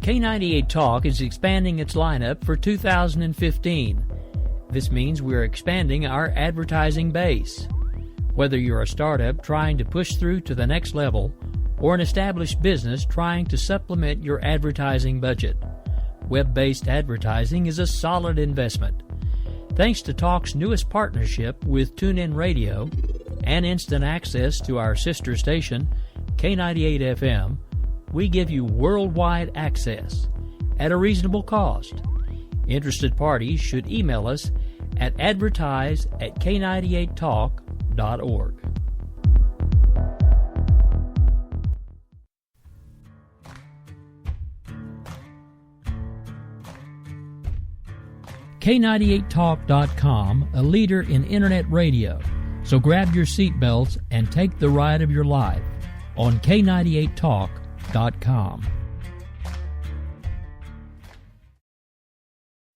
K98 Talk is expanding its lineup for 2015. This means we're expanding our advertising base. Whether you're a startup trying to push through to the next level or an established business trying to supplement your advertising budget, web-based advertising is a solid investment. Thanks to Talk's newest partnership with TuneIn Radio and instant access to our sister station, K98 FM, we give you worldwide access at a reasonable cost. Interested parties should email us at advertise@k98talk.org. K98talk.com, a leader in internet radio. So grab your seatbelts and take the ride of your life on K98talk.com.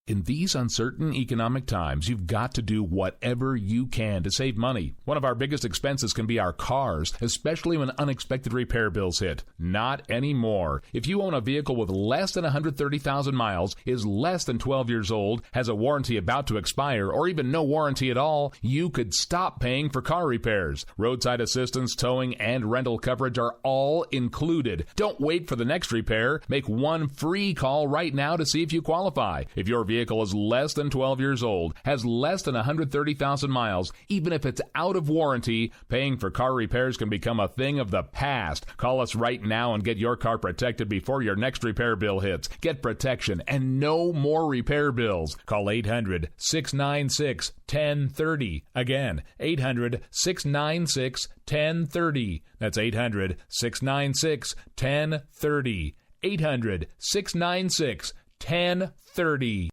In these uncertain economic times, you've got to do whatever you can to save money. One of our biggest expenses can be our cars, especially when unexpected repair bills hit. Not anymore. If you own a vehicle with less than 130,000 miles, is less than 12 years old, has a warranty about to expire, or even no warranty at all, you could stop paying for car repairs. Roadside assistance, towing, and rental coverage are all included. Don't wait for the next repair. Make one free call right now to see if you qualify. If your vehicle is less than 12 years old, has less than 130,000 miles, even if it's out of warranty, paying for car repairs can become a thing of the past. Call us right now and get your car protected before your next repair bill hits. Get protection and no more repair bills. Call 800-696-1030. Again, 800-696-1030. That's 800-696-1030. 800-696-1030.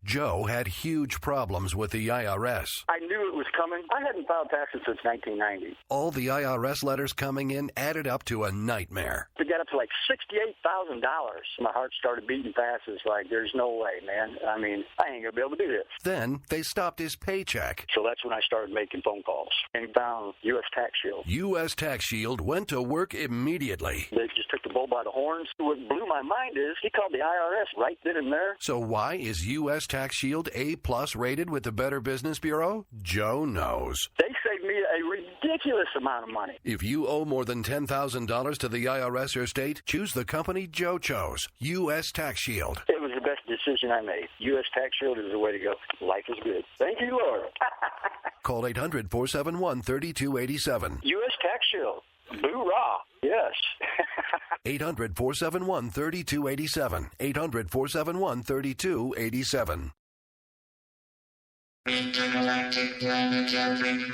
Joe had huge problems with the IRS. I knew it was coming. I hadn't filed taxes since 1990. All the IRS letters coming in added up to a nightmare. To get up to like $68,000, my heart started beating fast. It's like, there's no way, man. I mean, I ain't going to be able to do this. Then they stopped his paycheck. So that's when I started making phone calls and found U.S. Tax Shield. U.S. Tax Shield went to work immediately. They just took the bull by the horns. What blew my mind is he called the IRS right then and there. So why is U.S. Tax Shield A+ rated with the Better Business Bureau? Joe knows. They saved me a ridiculous amount of money. If you owe more than $10,000 to the IRS or state, choose the company Joe chose, U.S. Tax Shield. It was the best decision I made. U.S. Tax Shield is the way to go. Life is good. Thank you, Lord. Call 800-471-3287. U.S. Tax Shield. Boo-rah. Yes. 800-471-3287. 800-471-3287. Intergalactic planetary.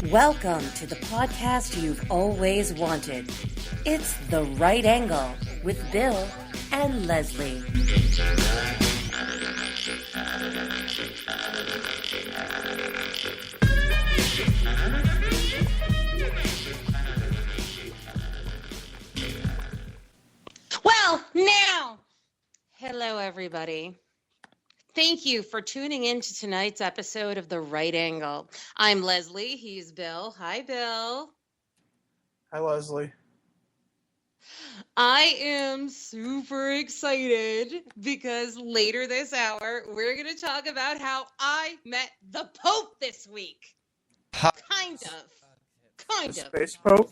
Welcome to the podcast you've always wanted. It's The Right Angle with Bill and Leslie. Well, now, hello everybody. Thank you for tuning in to tonight's episode of The Right Angle. I'm Leslie, he's Bill. Hi, Bill. Hi, Leslie. I am super excited because later this hour, we're going to talk about how I met the Pope this week. Kind of. Space Pope?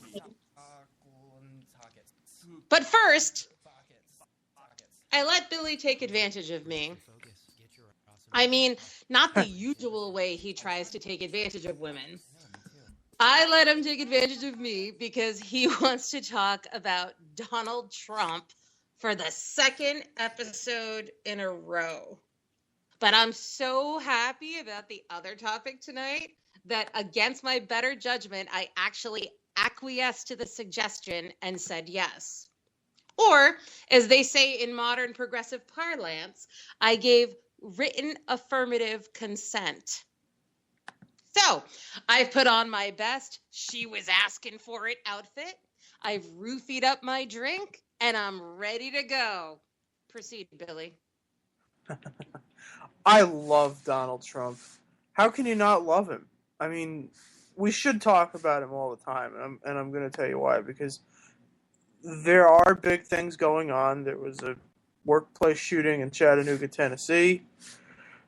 But first, I let Billy take advantage of me. I mean, not the usual way he tries to take advantage of women. I let him take advantage of me because he wants to talk about Donald Trump for the second episode in a row. But I'm so happy about the other topic tonight that against my better judgment, I actually acquiesced to the suggestion and said yes. Or, as they say in modern progressive parlance, I gave written affirmative consent. So, I've put on my best she was asking for it outfit. I've roofied up my drink, and I'm ready to go. Proceed, Billy. I love Donald Trump. How can you not love him? I mean, we should talk about him all the time, and I'm going to tell you why. Because there are big things going on. There was a workplace shooting in Chattanooga, Tennessee.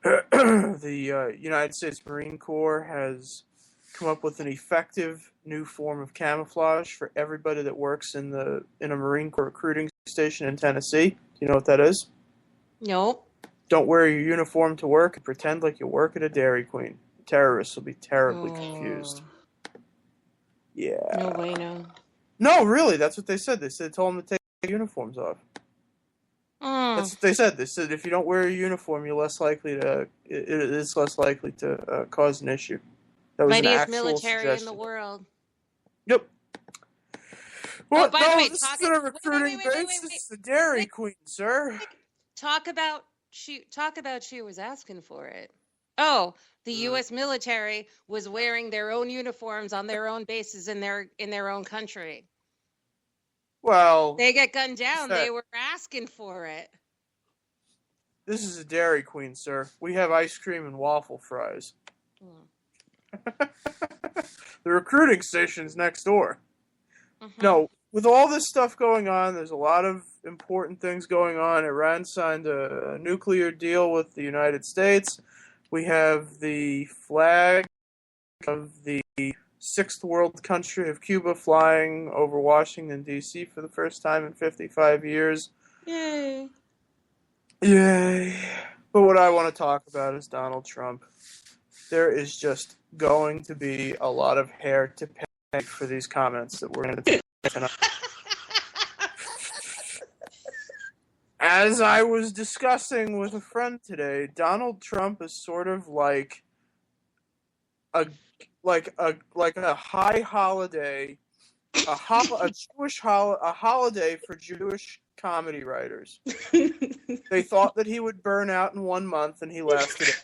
The United States Marine Corps has come up with an effective new form of camouflage for everybody that works in a Marine Corps recruiting station in Tennessee. Do you know what that is? Nope. Don't wear your uniform to work and pretend like you work at a Dairy Queen. Terrorists will be terribly confused. Yeah. No way, no. No, really, that's what they said. They told them to take their uniforms off. That's what they said. They said if you don't wear a uniform, you're less likely to. It is less likely to cause an issue. That was Mightiest an actual military suggestion. in the world. Yep. Well, by the way, this isn't a recruiting base. It's the Dairy Queen, sir. Talk about she was asking for it. Oh, the U.S. military was wearing their own uniforms on their own bases in their own country. Well, they get gunned down. They were asking for it. This is a Dairy Queen, sir. We have ice cream and waffle fries. The recruiting station's next door. No, with all this stuff going on, there's a lot of important things going on. Iran signed a nuclear deal with the United States. We have the flag of the sixth world country of Cuba flying over Washington, D.C. for the first time in 55 years. Yay. Yay. But what I want to talk about is Donald Trump. There is just going to be a lot of hair to pay for these comments that we're going to take tonight. As I was discussing with a friend today, Donald Trump is sort of like a high holiday, a holiday for Jewish comedy writers. They thought that he would burn out in 1 month, and he lasted it.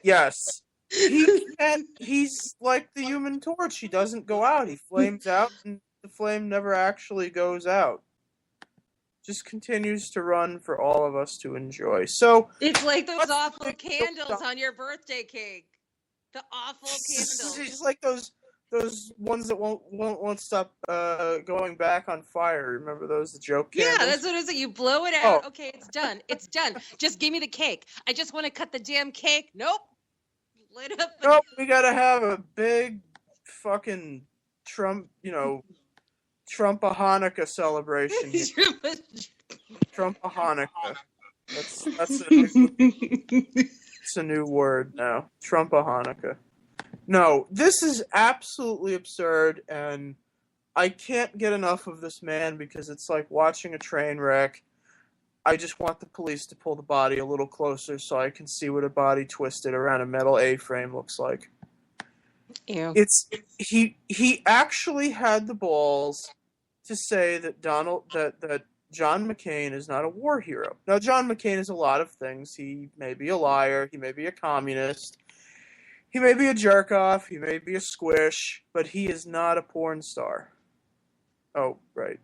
Yes. He's like the Human Torch. He doesn't go out. He flames out, and the flame never actually goes out. Just continues to run for all of us to enjoy. So it's like those awful candles on your birthday cake. The awful candles. It's like those ones that won't stop going back on fire. Remember those, the joke candles? Yeah, that's what it is. You blow it out. Oh. Okay, it's done. It's done. Just give me the cake. I just want to cut the damn cake. Nope. Lit up. Nope. We gotta have a big fucking Trump, Trump a Hanukkah celebration. Trump a Hanukkah. It's a new word now. Trump a Hanukkah. No, this is absolutely absurd, and I can't get enough of this man because it's like watching a train wreck. I just want the police to pull the body a little closer so I can see what a body twisted around a metal A-frame looks like. Ew. He actually had the balls to say that that John McCain is not a war hero. Now, John McCain is a lot of things. He may be a liar. He may be a communist. He may be a jerk-off. He may be a squish. But he is not a porn star. Oh, right.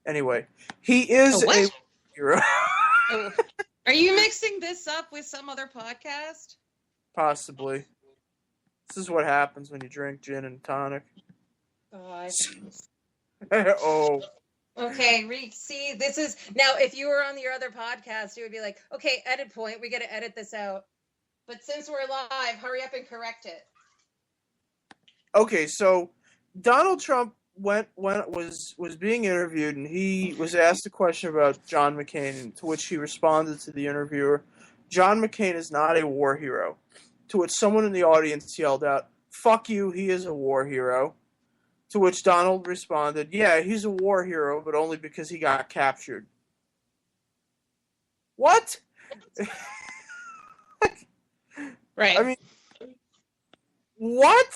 Anyway, he is a hero. Oh. Are you mixing this up with some other podcast? Possibly. This is what happens when you drink gin and tonic. Oh, I see. Oh. Okay, see, this is... Now, if you were on your other podcast, it would be like, okay, edit point, we got to edit this out. But since we're live, hurry up and correct it. Okay, so Donald Trump was being interviewed, and he was asked a question about John McCain, to which he responded to the interviewer, John McCain is not a war hero. To which someone in the audience yelled out, fuck you, he is a war hero. To which Donald responded, yeah, he's a war hero, but only because he got captured. What? Right. I mean, what?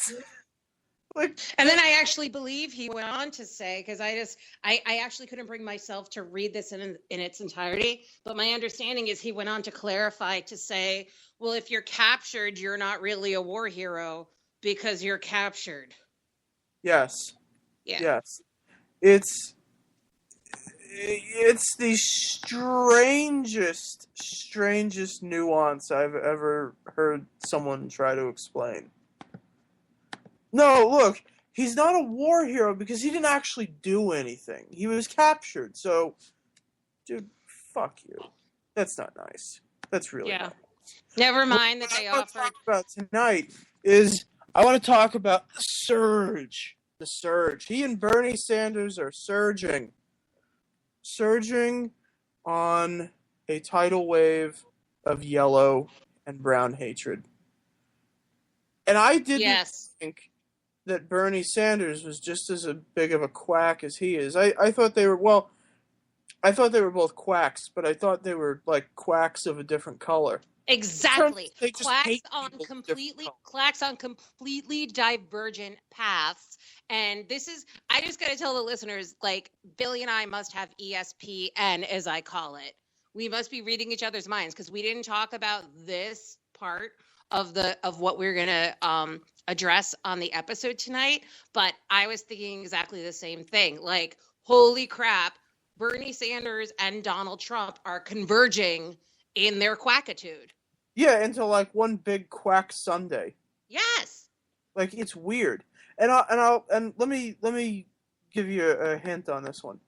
And then I actually believe he went on to say, because I actually couldn't bring myself to read this in its entirety, but my understanding is he went on to clarify to say, well, if you're captured, you're not really a war hero because you're captured. Yes. Yeah. Yes. It's it's the strangest nuance I've ever heard someone try to explain. No, look, he's not a war hero because he didn't actually do anything. He was captured, so, dude, fuck you. That's not nice. That's really not nice. Never mind that they what I want to offered. talk about tonight is I want to talk about the surge. The surge. He and Bernie Sanders are surging on a tidal wave of yellow and brown hatred. And I didn't think that Bernie Sanders was just as big of a quack as he is. I thought they were, I thought they were both quacks, but I thought they were like quacks of a different color. Exactly. They just hate Quacks on completely divergent paths. And this is, I just got to tell the listeners, like, Billy and I must have ESPN, as I call it. We must be reading each other's minds because we didn't talk about this part of what we're going to address on the episode tonight. But I was thinking exactly the same thing. Like, holy crap, Bernie Sanders and Donald Trump are converging in their quackitude. Yeah, into like one big quack Sunday. Yes. Like, it's weird. And let me give you a hint on this one.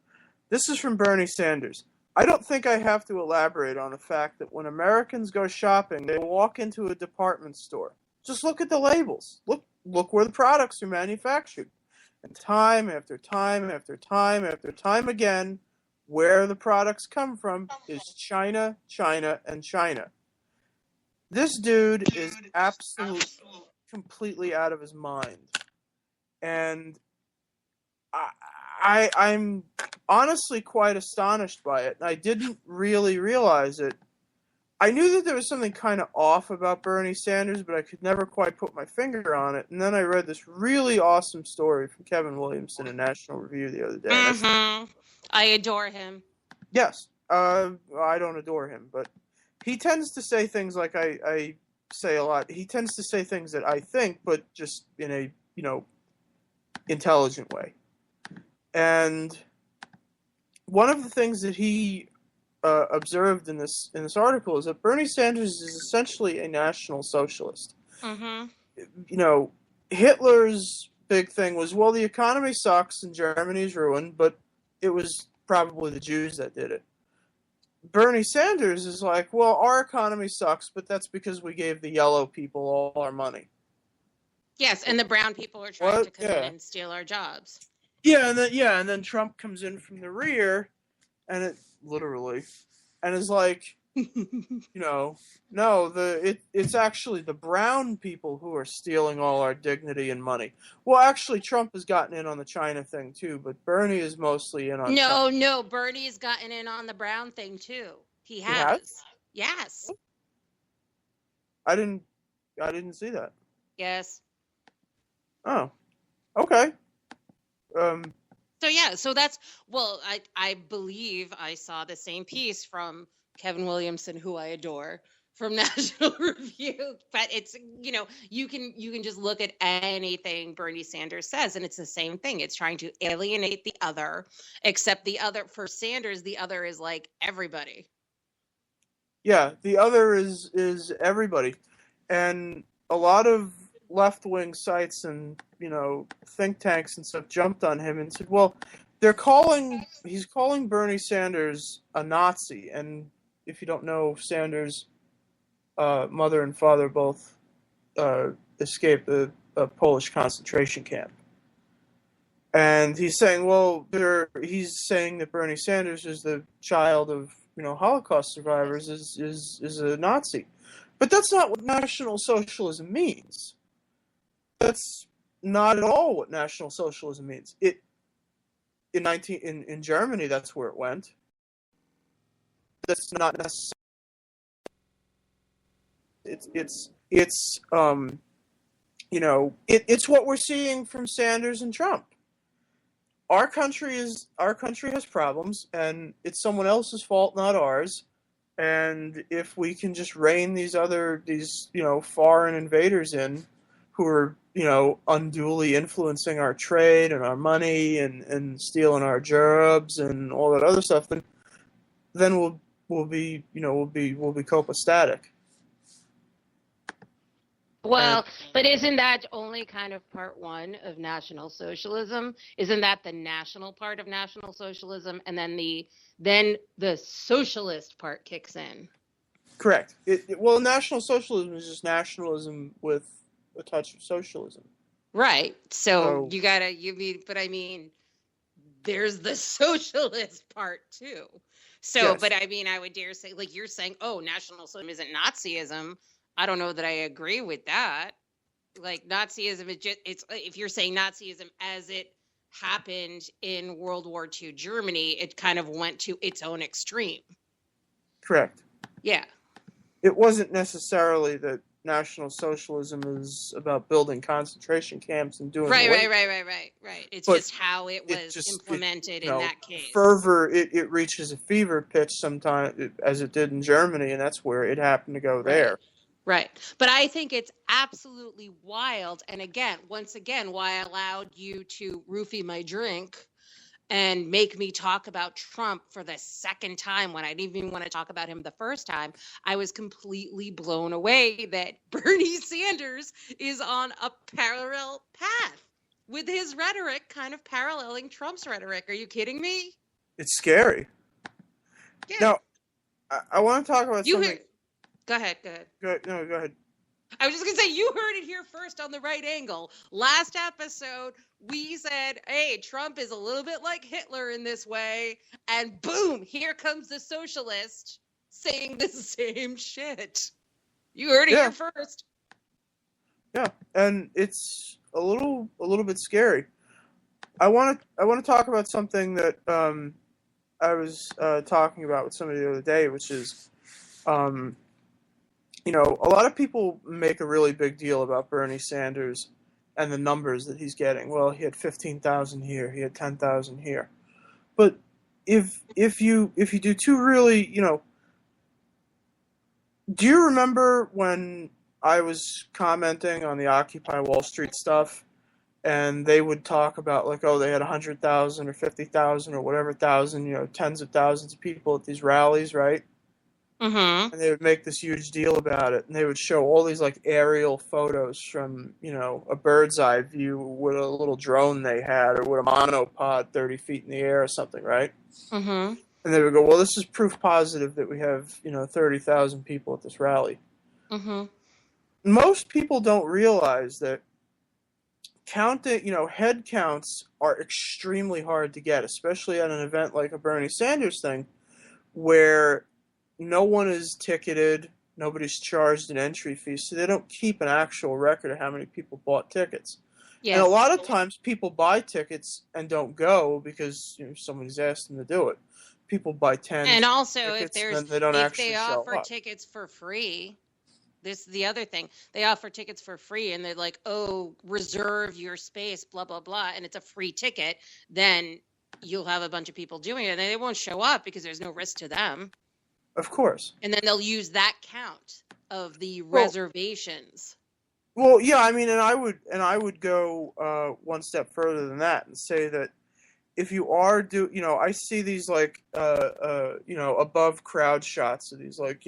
This is from Bernie Sanders. I don't think I have to elaborate on the fact that when Americans go shopping, they walk into a department store. Just look at the labels. Look where the products are manufactured. And time after time after time after time again, where the products come from is China, China, and China. This dude is absolutely, completely out of his mind. And I'm honestly quite astonished by it. I didn't really realize it. I knew that there was something kind of off about Bernie Sanders, but I could never quite put my finger on it. And then I read this really awesome story from Kevin Williamson in National Review the other day. Mm-hmm. I adore him. Yes. I don't adore him, but he tends to say things like I say a lot. He tends to say things that I think, but just in a, intelligent way. And one of the things that he observed in this article is that Bernie Sanders is essentially a national socialist. Mm-hmm. Hitler's big thing was, well, the economy sucks and Germany's ruined, but it was probably the Jews that did it. Bernie Sanders is like, well, our economy sucks, but that's because we gave the yellow people all our money. Yes, and the brown people are trying to come in and steal our jobs. And then Trump comes in from the rear, and it literally, and is like, no, it's actually the brown people who are stealing all our dignity and money. Well, actually, Trump has gotten in on the China thing too, but Bernie is mostly in on. No, Bernie's gotten in on the brown thing too. He has? Yes. I didn't see that. Yes. Oh, okay. So that's, well, I believe I saw the same piece from Kevin Williamson, who I adore, from National Review. But it's, you can just look at anything Bernie Sanders says, and it's the same thing. It's trying to alienate the other, except the other, for Sanders, the other is like everybody. Yeah, the other is everybody. And a lot of left-wing sites and, think tanks and stuff jumped on him and said, well, he's calling Bernie Sanders a Nazi. And if you don't know, Sanders' mother and father both escaped a Polish concentration camp. And he's saying, he's saying that Bernie Sanders is the child of, Holocaust survivors, is a Nazi. But that's not what National Socialism means. That's not at all what National Socialism means. In Germany, that's where it went. That's not necessarily. It's what we're seeing from Sanders and Trump. Our country has problems, and it's someone else's fault, not ours. And if we can just rein these foreign invaders in, who are, unduly influencing our trade and our money and stealing our jobs and all that other stuff, then we'll be copacetic. Well, but isn't that only kind of part one of National Socialism? Isn't that the national part of National Socialism, and then the socialist part kicks in? Correct. Well, National Socialism is just nationalism with a touch of socialism. Right. So but I mean, there's the socialist part too. So, Yes. But I mean, I would dare say, like you're saying, oh, National Socialism isn't Nazism. I don't know that I agree with that. Like Nazism is it's if you're saying Nazism as it happened in World War II Germany, it kind of went to its own extreme. Correct. Yeah. It wasn't necessarily that National Socialism is about building concentration camps and doing Right. away. It's But just how it was implemented in that case. Fervor, it reaches a fever pitch sometimes, as it did in Germany, and that's where it happened to go there. Right. But I think it's absolutely wild. And again, once again, why I allowed you to roofie my drink and make me talk about Trump for the second time when I didn't even want to talk about him the first time. I was completely blown away that Bernie Sanders is on a parallel path with his rhetoric kind of paralleling Trump's rhetoric. Are you kidding me? It's scary. Yeah. Now, I want to talk about something. Go ahead. Go ahead. I was just going to say, you heard it here first on The Right Angle. Last episode, we said, hey, Trump is a little bit like Hitler in this way. And boom, here comes the socialist saying the same shit. You heard it here first. Yeah, and it's a little bit scary. I want to talk about something that I was talking about with somebody the other day, which is, a lot of people make a really big deal about Bernie Sanders and the numbers that he's getting. Well, he had 15,000 here, he had 10,000 here. But if you do two really, do you remember when I was commenting on the Occupy Wall Street stuff, and they would talk about like, oh, they had 100,000 or 50,000 or whatever thousand, tens of thousands of people at these rallies, right? Mm-hmm. And they would make this huge deal about it, and they would show all these like aerial photos from, a bird's eye view with a little drone they had, or with a monopod 30 feet in the air or something, right? Mm-hmm. And they would go, well, this is proof positive that we have, 30,000 people at this rally. Mm-hmm. Most people don't realize that counting, head counts are extremely hard to get, especially at an event like a Bernie Sanders thing, where no one is ticketed, nobody's charged an entry fee, so they don't keep an actual record of how many people bought tickets. Yes. And a lot of times people buy tickets and don't go because somebody's asked them to do it. People buy 10 and also tickets, if they offer tickets for free, this is the other thing. They offer tickets for free and they're like, oh, reserve your space, blah, blah, blah, and it's a free ticket, then you'll have a bunch of people doing it and they won't show up because there's no risk to them. Of course. And then they'll use that count of the reservations. Well, yeah, I mean, and I would go one step further than that and say that if you are I see these like above crowd shots of these like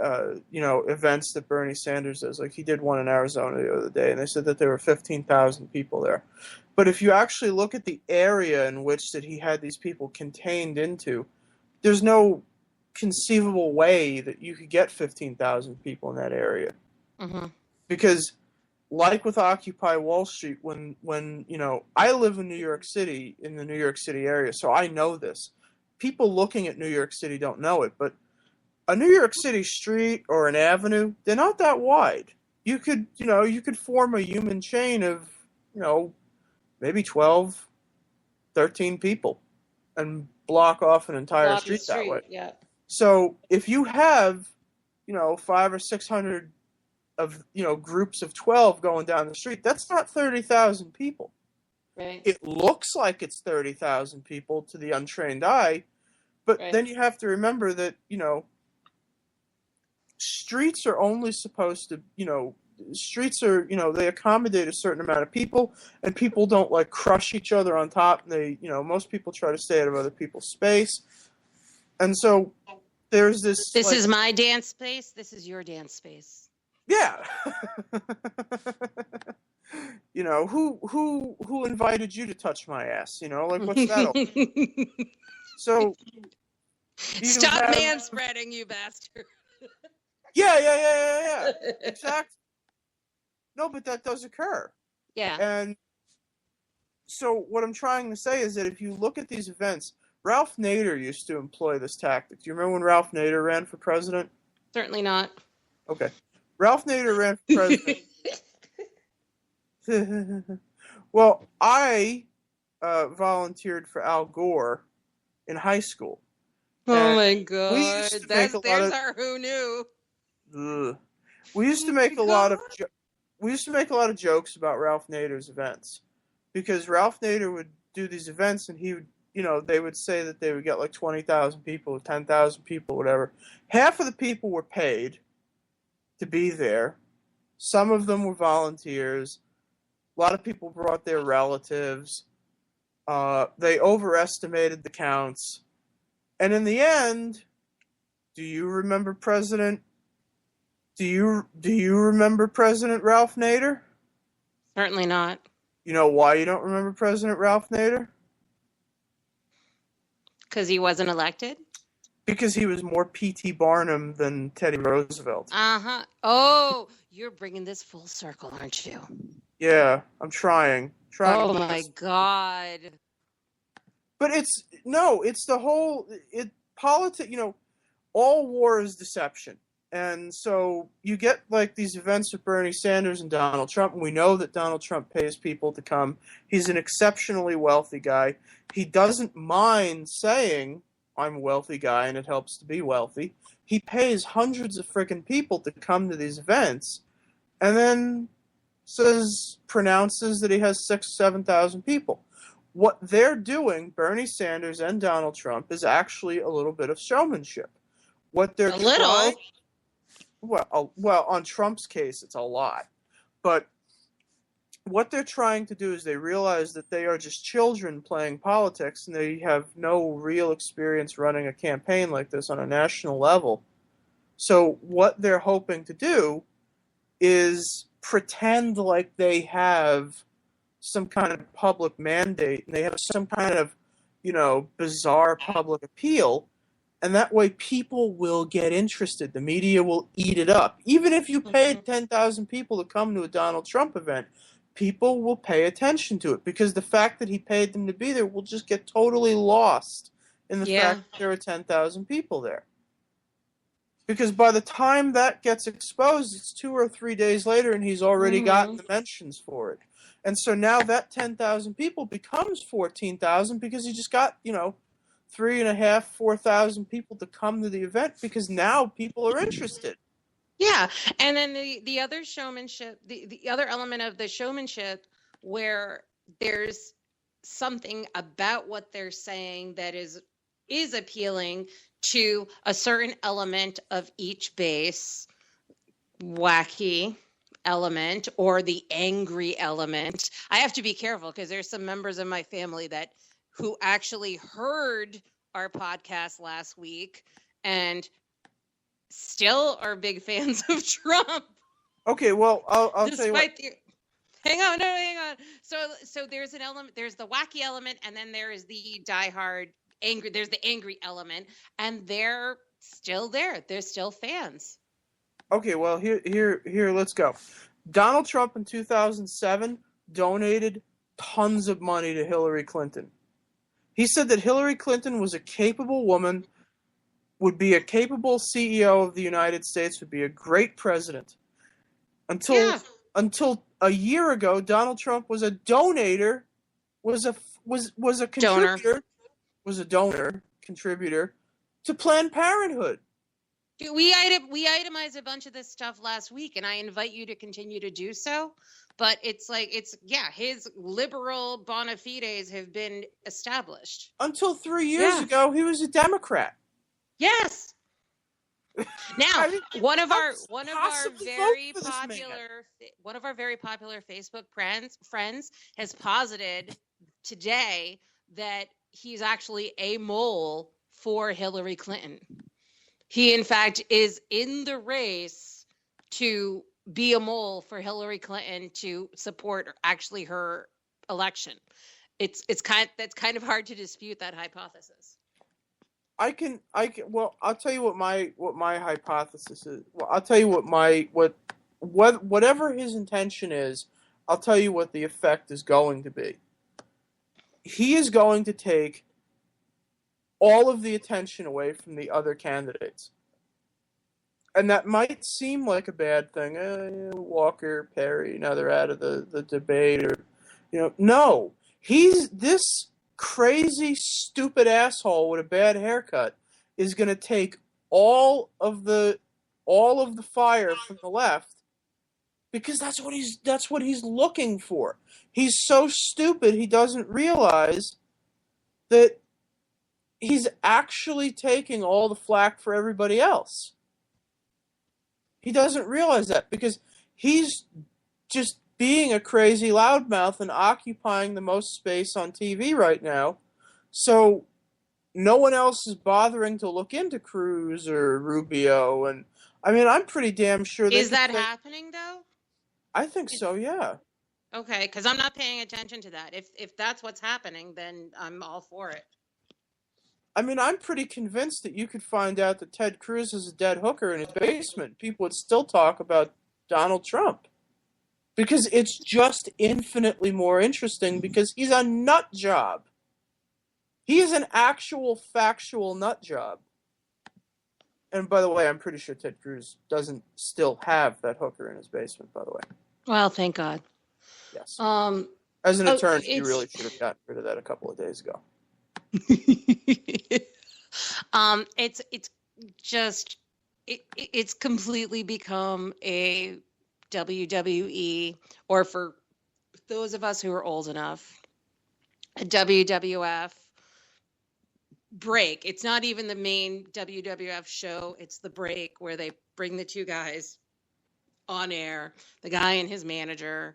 events that Bernie Sanders does. Like he did one in Arizona the other day, and they said that there were 15,000 people there. But if you actually look at the area in which that he had these people contained into, there's no conceivable way that you could get 15,000 people in that area. Mm-hmm. Because like with Occupy Wall Street, when I live in New York City, in the New York City area, so I know this. People looking at New York City don't know it, but a New York City street or an avenue, they're not that wide. You could form a human chain of, maybe 12, 13 people and block off an entire street that way. Yeah. So if you have, 500 or 600 of, groups of 12 going down the street, that's not 30,000 people. Right. It looks like it's 30,000 people to the untrained eye, but then you have to remember that, streets are only supposed to, streets are, they accommodate a certain amount of people, and people don't like crush each other on top. And they, most people try to stay out of other people's space. And so there's this. This is my dance space. This is your dance space. Yeah. Who invited you to touch my ass? Like, what's that all? So stop manspreading, you bastard. Yeah. Exactly. No, but that does occur. Yeah. And so what I'm trying to say is that if you look at these events, Ralph Nader used to employ this tactic. Do you remember when Ralph Nader ran for president? Certainly not. Okay. Ralph Nader ran for president. Well, I volunteered for Al Gore in high school. Oh my God! There's our who knew. We used to make a lot of jokes about Ralph Nader's events, because Ralph Nader would do these events and he would, they would say that they would get like 20,000 people, 10,000 people, whatever. Half of the people were paid to be there. Some of them were volunteers. A lot of people brought their relatives. They overestimated the counts. And in the end, do you remember President Ralph Nader? Certainly not. You know why you don't remember President Ralph Nader? Because he wasn't elected? Because he was more P.T. Barnum than Teddy Roosevelt. Uh-huh. Oh, you're bringing this full circle, aren't you? Yeah, I'm trying. Oh my God. But it's the whole politics, all war is deception. And so you get like these events with Bernie Sanders and Donald Trump, and we know that Donald Trump pays people to come. He's an exceptionally wealthy guy. He doesn't mind saying, I'm a wealthy guy and it helps to be wealthy. He pays hundreds of friggin' people to come to these events, and then pronounces that he has 6,000 or 7,000 people. What they're doing, Bernie Sanders and Donald Trump, is actually a little bit of showmanship. What they're trying, well, on Trump's case, it's a lot. But what they're trying to do is they realize that they are just children playing politics, and they have no real experience running a campaign like this on a national level. So what they're hoping to do is pretend like they have some kind of public mandate, and they have some kind of, bizarre public appeal, and that way people will get interested. The media will eat it up. Even if you paid 10,000 people to come to a Donald Trump event, people will pay attention to it, because the fact that he paid them to be there will just get totally lost in the fact that there are 10,000 people there. Because by the time that gets exposed, it's 2 or 3 days later, and he's already gotten the mentions for it. And so now that 10,000 people becomes 14,000, because he just got, 3,500, 4,000 people to come to the event, because now people are interested. Yeah, and then the other showmanship, the other element of the showmanship, where there's something about what they're saying that is appealing to a certain element of each base, wacky element or the angry element. I have to be careful because there's some members of my family who actually heard our podcast last week and still are big fans of Trump. Okay, well, I'll tell you what. Hang on. So there's an element, there's the wacky element, and then there is the diehard angry. There's the angry element, and they're still there. They're still fans. Okay, well, here, let's go. Donald Trump in 2007 donated tons of money to Hillary Clinton. He said that Hillary Clinton was a capable woman, would be a capable CEO of the United States, would be a great president. Until a year ago, Donald Trump was a donator, was a contributor, contributor to Planned Parenthood. We itemized a bunch of this stuff last week, and I invite you to continue to do so. But his liberal bona fides have been established. Until 3 years ago, he was a Democrat. Yes. Now, I mean, one of our possibly very vote for this man. popular Facebook friends has posited today that he's actually a mole for Hillary Clinton. He, in fact, is in the race to be a mole for Hillary Clinton to support actually her election. That's kind of hard to dispute that hypothesis. Well, I'll tell you what my hypothesis is. Well, I'll tell you whatever his intention is, I'll tell you what the effect is going to be. He is going to take all of the attention away from the other candidates. And that might seem like a bad thing. Walker, Perry, now they're out of the debate, or no. He's this crazy, stupid asshole with a bad haircut is going to take all of the fire from the left, because that's what he's looking for. He's so stupid he doesn't realize that he's actually taking all the flack for everybody else. He doesn't realize that because he's just being a crazy loudmouth and occupying the most space on TV right now. So no one else is bothering to look into Cruz or Rubio. And I mean, I'm pretty damn sure. Is that happening though? I think so, yeah. Okay, because I'm not paying attention to that. If that's what's happening, then I'm all for it. I mean, I'm pretty convinced that you could find out that Ted Cruz is a dead hooker in his basement. People would still talk about Donald Trump. Because it's just infinitely more interesting because he's a nut job. He is an actual factual nut job. And by the way, I'm pretty sure Ted Cruz doesn't still have that hooker in his basement, by the way. Well, thank God. Yes. As an attorney, you really should have gotten rid of that a couple of days ago. It's completely become a WWE, or for those of us who are old enough, a WWF break. It's not even the main WWF show. It's the break where they bring the two guys on air, the guy and his manager,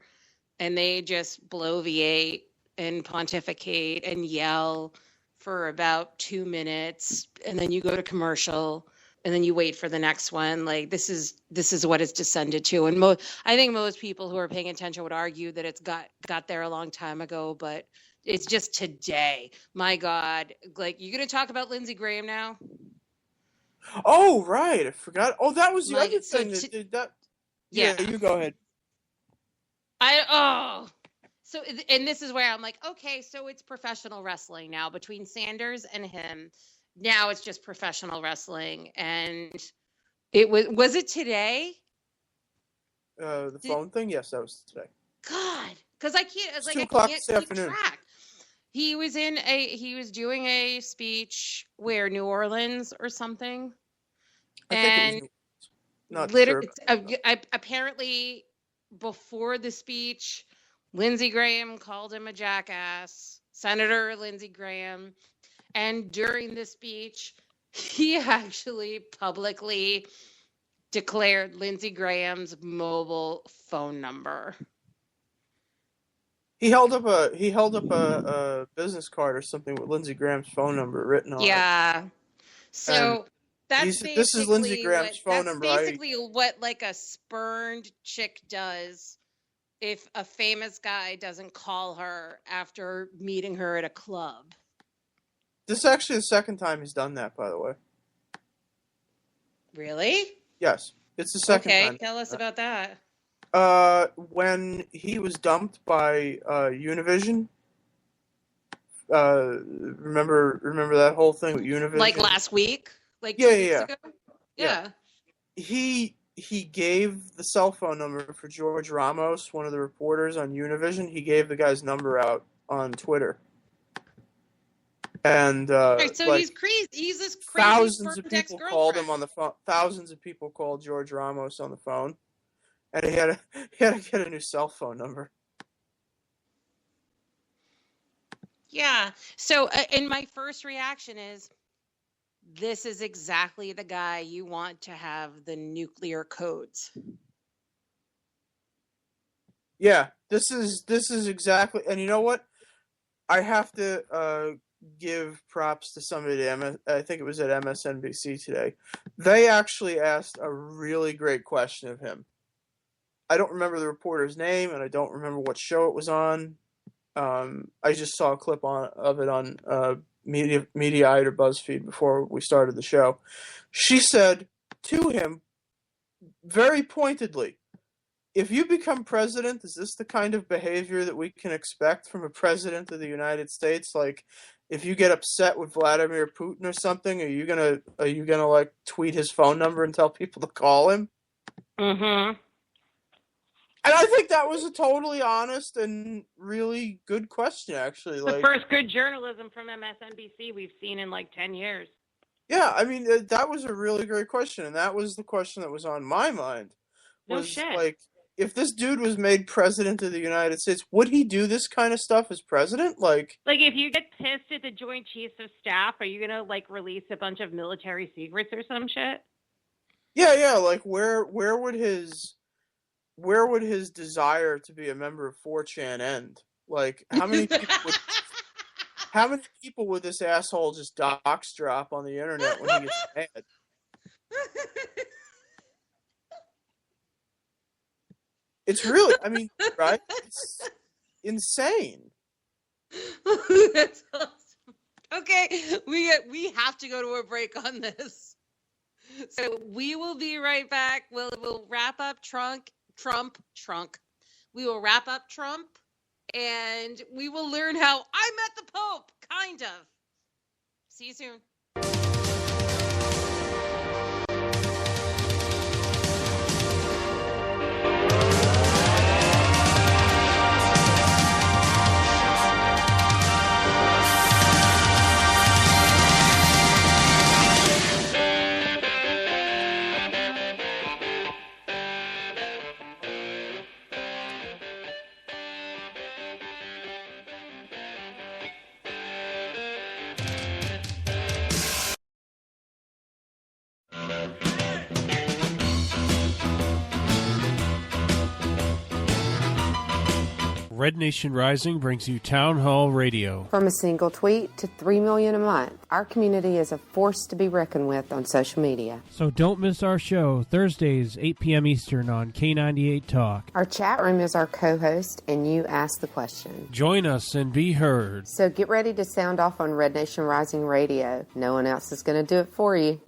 and they just bloviate and pontificate and yell for about 2 minutes, and then you go to commercial, and then you wait for the next one. Like this is what it's descended to. And I think most people who are paying attention would argue that it's got there a long time ago, but it's just today. My God, like you're going to talk about Lindsey Graham now? Oh, right. I forgot. Oh, that was the other thing. Yeah, you go ahead. So, and this is where I'm like, okay, so it's professional wrestling now between Sanders and him. Now it's just professional wrestling, and it was it today? The phone thing? Yes, that was today. God, because I can't. It's like I can't keep track. He was doing a speech where New Orleans or something, and not sure. Apparently before the speech, Lindsey Graham called him a jackass, Senator Lindsey Graham. And during the speech, he actually publicly declared Lindsey Graham's mobile phone number. He held up a business card or something with Lindsey Graham's phone number written on it. Yeah. So this is Lindsey Graham's phone number. That's basically what like a spurned chick does if a famous guy doesn't call her after meeting her at a club. This is actually the second time he's done that, by the way. Really? Yes. It's the second time. Okay, tell us about that. When he was dumped by Univision. Remember that whole thing with Univision? Like last week? Like 2 weeks ago? Yeah. He gave the cell phone number for George Ramos, one of the reporters on Univision. He gave the guy's number out on Twitter. And so he's crazy. He's this crazy. Thousands of people called him on the phone. Thousands of people called George Ramos on the phone, and he had to get a new cell phone number. Yeah. So, and my first reaction is, this is exactly the guy you want to have the nuclear codes. Yeah, this is exactly, and you know what? I have to give props to somebody at I think it was at MSNBC today. They actually asked a really great question of him. I don't remember the reporter's name, and I don't remember what show it was on. I just saw a clip of it on Mediaite or BuzzFeed before we started the show. She said to him, very pointedly, if you become president, is this the kind of behavior that we can expect from a president of the United States? Like, if you get upset with Vladimir Putin or something, are you gonna like tweet his phone number and tell people to call him? Mm-hmm. And I think that was a totally honest and really good question, actually. The first good journalism from MSNBC we've seen in like 10 years. Yeah, I mean, that was a really great question, and that was the question that was on my mind. No Was shit. like, if this dude was made president of the United States, would he do this kind of stuff as president? Like if you get pissed at the Joint Chiefs of Staff, are you gonna like release a bunch of military secrets or some shit? Yeah, like where would his desire to be a member of 4chan end? Like, how many people would this asshole just dox drop on the internet when he gets mad? It's really, I mean, right? It's insane. That's awesome. Okay, we have to go to a break on this. So we will be right back. We'll wrap up Trump. We will wrap up Trump, and we will learn how I met the Pope, kind of. See you soon. Red Nation Rising brings you Town Hall Radio. From a single tweet to 3 million a month, our community is a force to be reckoned with on social media. So don't miss our show, Thursdays, 8 p.m. Eastern on K98 Talk. Our chat room is our co-host, and you ask the question. Join us and be heard. So get ready to sound off on Red Nation Rising Radio. No one else is going to do it for you.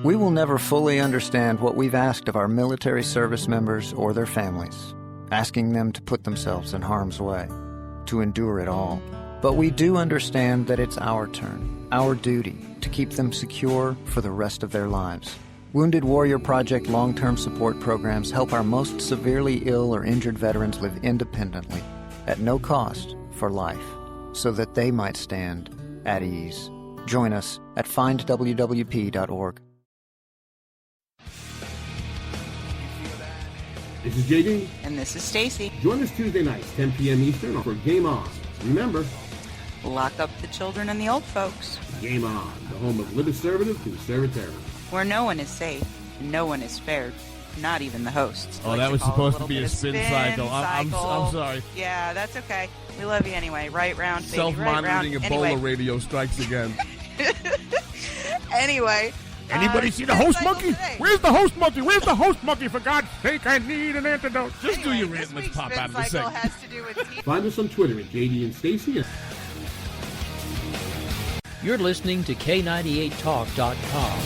We will never fully understand what we've asked of our military service members or their families, asking them to put themselves in harm's way, to endure it all. But we do understand that it's our turn, our duty, to keep them secure for the rest of their lives. Wounded Warrior Project long-term support programs help our most severely ill or injured veterans live independently, at no cost, for life, so that they might stand at ease. Join us at findwwp.org. This is JD. And this is Stacy. Join us Tuesday nights, 10 p.m. Eastern, for Game On. Remember, lock up the children and the old folks. Game On, the home of liberservative conservatism. Where no one is safe, no one is spared, not even the hosts. Oh, that was supposed to be a spin cycle. I'm sorry. Yeah, that's okay. We love you anyway. Right round, baby. Self-monitoring right round. Ebola anyway. radio strikes again. Anyway. Anybody see the host monkey? Where's the host monkey? Where's the host monkey? For God's sake, I need an antidote. Just do your rant. Let's pop out of the segment. Has to do with Find us on Twitter at JD and Stacy. You're listening to K98Talk.com.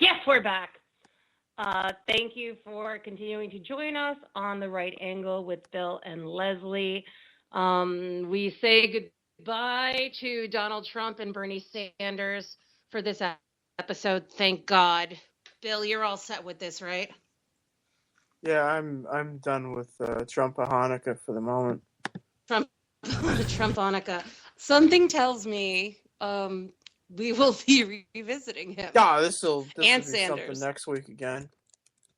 Yes, we're back. Thank you for continuing to join us on The Right Angle with Bill and Leslie. We say goodbye to Donald Trump and Bernie Sanders for this episode. Thank God. Bill, you're all set with this, right? Yeah, I'm done with Trump Hanukkah for the moment. Trump-Hanukkah. Something tells me we will be revisiting him. Yeah, this will be Sanders. something next week again.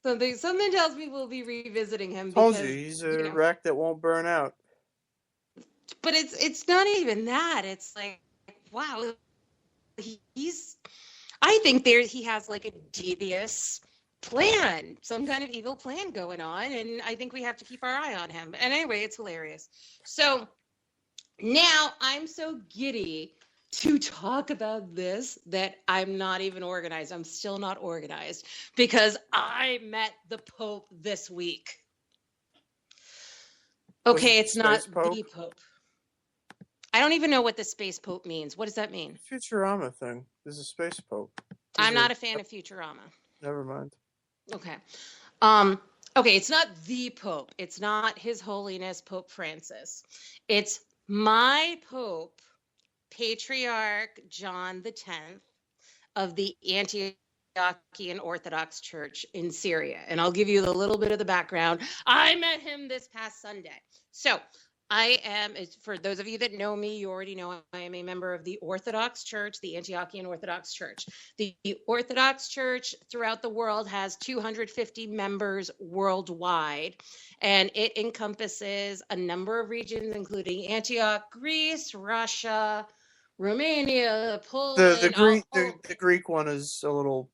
Something tells me we'll be revisiting him. Told because, you, he's a wreck that won't burn out. But it's not even that. It's like, wow, he's. I think he has like a devious plan, some kind of evil plan going on, and I think we have to keep our eye on him. And anyway, it's hilarious. So now I'm so giddy to talk about this that I'm not even organized. I'm still not organized because I met the Pope this week. Okay, it's not the Pope. I don't even know what the space Pope means. What does that mean? Futurama thing. There's a space Pope. I'm not a fan of Futurama. Never mind. Okay. Okay, it's not the Pope. It's not His Holiness Pope Francis. It's my Pope, Patriarch John X of the Antiochian Orthodox Church in Syria. And I'll give you a little bit of the background. I met him this past Sunday. So I am, for those of you that know me, you already know I am a member of the Orthodox Church, the Antiochian Orthodox Church. The Orthodox Church throughout the world has 250 members worldwide, and it encompasses a number of regions, including Antioch, Greece, Russia, Romania, Poland. The Greek one is a little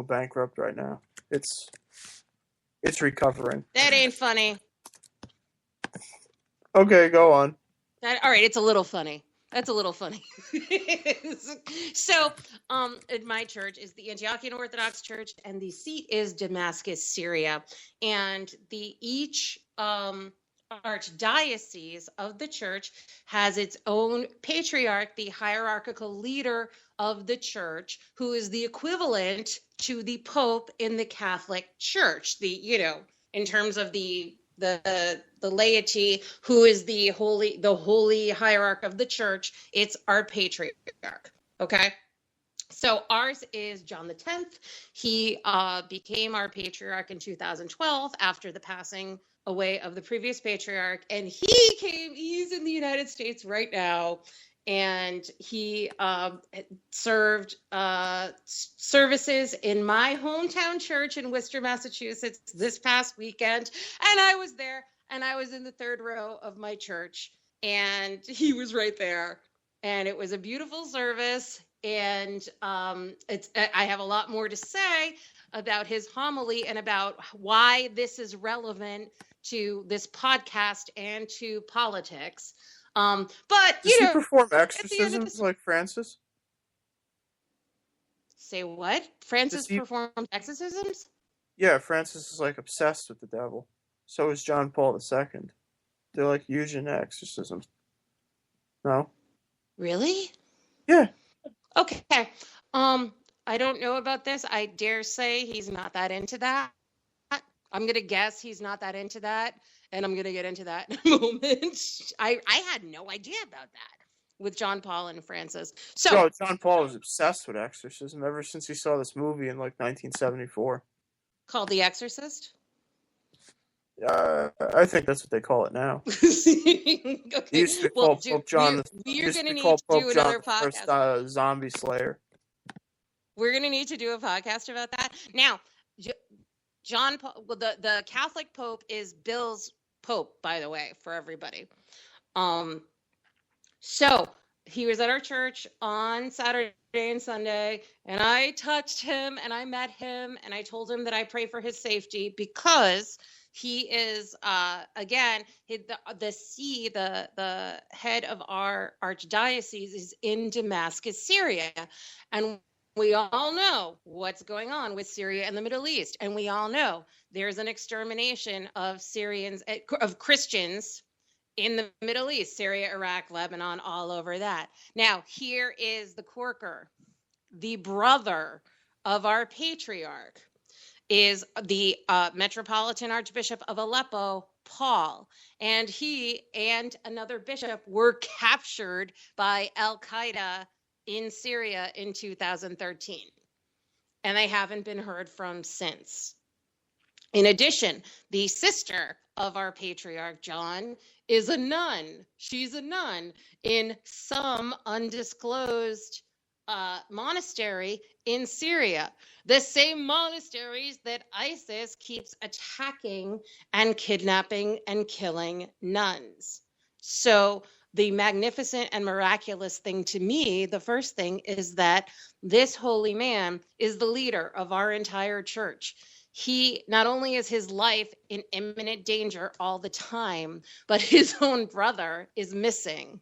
bankrupt right now. It's recovering. That ain't funny. Okay, go on. All right, it's a little funny. That's a little funny. So, in my church is the Antiochian Orthodox Church, and the seat is Damascus, Syria. And each archdiocese of the church has its own patriarch, the hierarchical leader of the church, who is the equivalent to the Pope in the Catholic Church. In terms of the laity, who is the holy hierarch of the church, it's our patriarch. Okay, so ours is John X. He became our patriarch in 2012 after the passing away of the previous patriarch, and he's in the United States right now, and he served services in my hometown church in Worcester, Massachusetts this past weekend. And I was there, and I was in the third row of my church, and he was right there. And it was a beautiful service. And I have a lot more to say about his homily and about why this is relevant to this podcast and to politics. But does he perform exorcisms like Francis? Say what? Francis performed exorcisms? Yeah, Francis is like obsessed with the devil. So is John Paul II. They're like using exorcisms. No? Really? Yeah. Okay. I don't know about this. I dare say he's not that into that. I'm going to guess he's not that into that. And I'm going to get into that in a moment. I had no idea about that with John Paul and Francis. So John Paul was obsessed with exorcism ever since he saw this movie in like 1974. Called The Exorcist? I think that's what they call it now. Okay. He used to be called Pope John. We're going to need to do another podcast. First, zombie slayer. We're going to need to do a podcast about that. Now, John Paul, well, the Catholic Pope is Bill's Pope, by the way, for everybody. So he was at our church on Saturday and Sunday, and I touched him and I met him and I told him that I pray for his safety because he is, again, the head of our archdiocese is in Damascus, Syria. And we all know what's going on with Syria and the Middle East. And we all know there's an extermination of Christians in the Middle East, Syria, Iraq, Lebanon, all over that. Now, here is the corker. The brother of our patriarch is the Metropolitan Archbishop of Aleppo, Paul. And he and another bishop were captured by Al-Qaeda in Syria in 2013, and they haven't been heard from since. In addition, the sister of our patriarch John is a nun. She's a nun in some undisclosed monastery in Syria, the same monasteries that ISIS keeps attacking and kidnapping and killing nuns. So the magnificent and miraculous thing to me, the first thing, is that this holy man is the leader of our entire church. He not only is his life in imminent danger all the time, but his own brother is missing.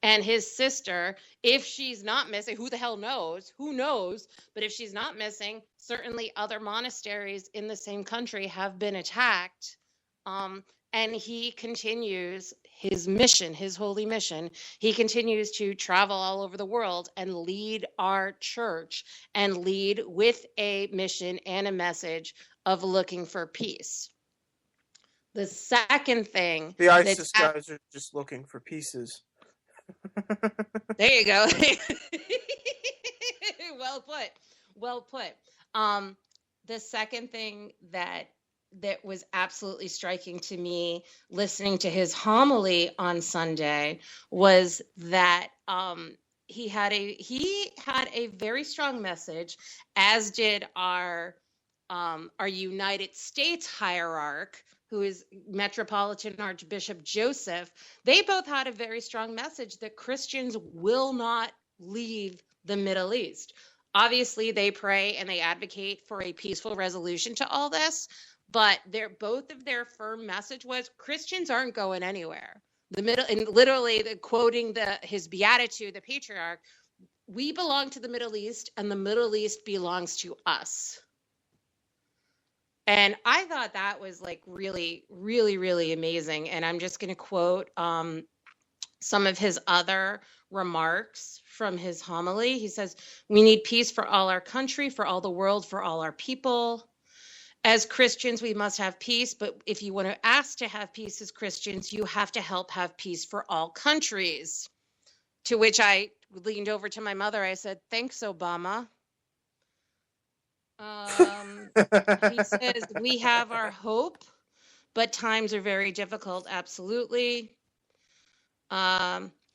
And his sister, if she's not missing, who the hell knows? Who knows? But if she's not missing, certainly other monasteries in the same country have been attacked. And he continues his mission, his holy mission. He continues to travel all over the world and lead our church and lead with a mission and a message of looking for peace. The second thing, the ISIS guys are just looking for pieces. There you go. Well put. The second thing that was absolutely striking to me listening to his homily on Sunday was that he had a very strong message, as did our United States hierarch, who is Metropolitan Archbishop Joseph. They both had a very strong message that Christians will not leave the Middle East. Obviously, they pray and they advocate for a peaceful resolution to all this, but both of their firm message was Christians aren't going anywhere. And literally quoting his beatitude, the patriarch, we belong to the Middle East and the Middle East belongs to us. And I thought that was like really, really, really amazing. And I'm just going to quote some of his other remarks from his homily. He says, "We need peace for all our country, for all the world, for all our people. As Christians, we must have peace. But if you want to ask to have peace as Christians, you have to help have peace for all countries." To which I leaned over to my mother. I said, "Thanks, Obama." He says, "We have our hope, but times are very difficult." Absolutely.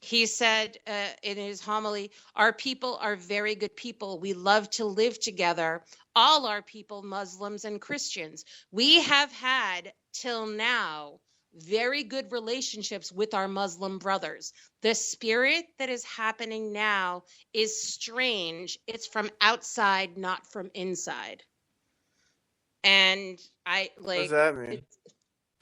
He said in his homily, "Our people are very good people. We love to live together. All our people, Muslims and Christians. We have had till now very good relationships with our Muslim brothers. The spirit that is happening now is strange. It's from outside, not from inside." And I like. What does that mean?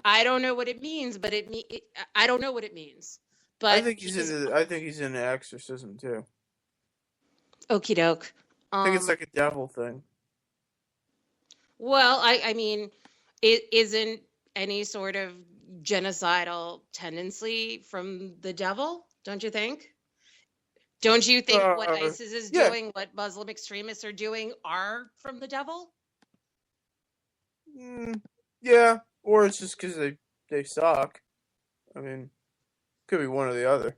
I don't know what it means, but I don't know what it means. But I think he's into exorcism too. Okie doke. I think it's like a devil thing. Well, I mean, it isn't any sort of genocidal tendency from the devil, don't you think? Don't you think what ISIS is doing, what Muslim extremists are doing, are from the devil? Yeah, or it's just because they suck. I mean, could be one or the other.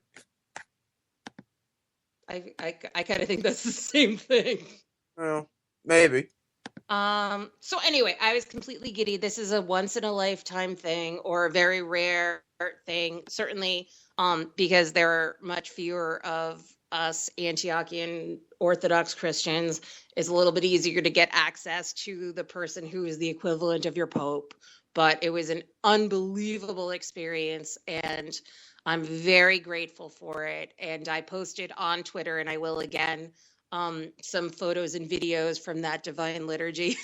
I kind of think that's the same thing. Well, maybe. So anyway, I was completely giddy. This is a once in a lifetime thing, or a very rare thing, certainly, because there are much fewer of us Antiochian Orthodox Christians. It's a little bit easier to get access to the person who is the equivalent of your Pope, but it was an unbelievable experience, and I'm very grateful for it. And I posted on Twitter, and I will again, some photos and videos from that Divine Liturgy.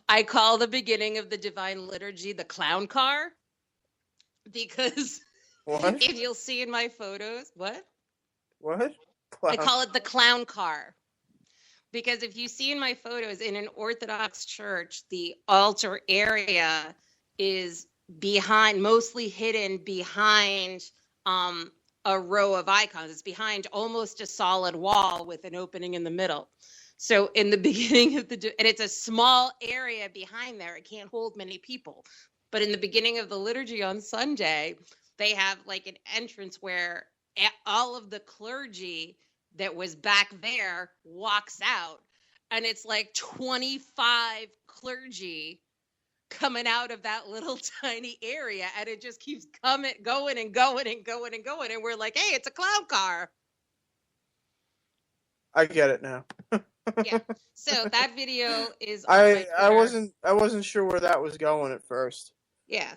I call the beginning of the Divine Liturgy the clown car, because if you'll see in my photos, what? I call it the clown car. Because if you see in my photos, in an Orthodox church, the altar area is mostly hidden behind a row of icons. It's behind almost a solid wall with an opening in the middle. So in the beginning of and it's a small area behind there. It can't hold many people. But in the beginning of the liturgy on Sunday, they have like an entrance where all of the clergy, that was back there walks out, and it's like 25 clergy coming out of that little tiny area, and it just keeps going and going and going and going, and we're like, hey, it's a clown car. I get it now. Yeah. So that video is on my I wasn't sure where that was going at first. Yeah.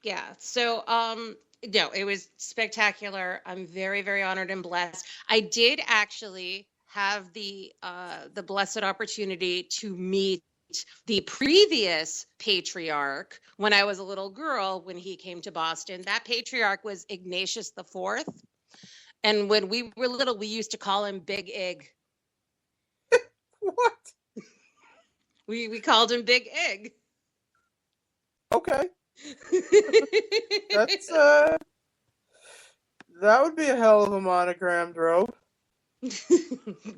Yeah. So no, it was spectacular. I'm very, very honored and blessed. I did actually have the blessed opportunity to meet the previous patriarch when I was a little girl when he came to Boston. That patriarch was Ignatius IV. And when we were little, we used to call him Big Ig. What? We called him Big Ig. Okay. That's that would be a hell of a monogrammed robe.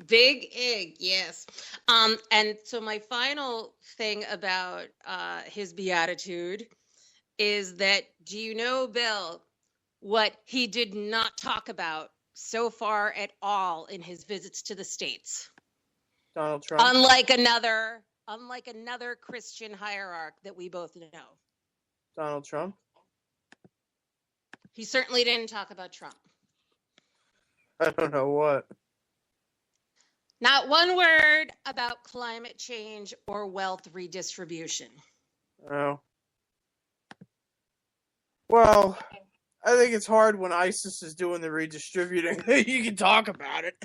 Big Ig, yes. And so my final thing about his beatitude is that, do you know, Bill, what he did not talk about so far at all in his visits to the States? Donald Trump. Unlike another Christian hierarch that we both know. Donald Trump. He certainly didn't talk about Trump. I don't know what. Not one word about climate change or wealth redistribution. Oh. Well, I think it's hard when ISIS is doing the redistributing. You can talk about it.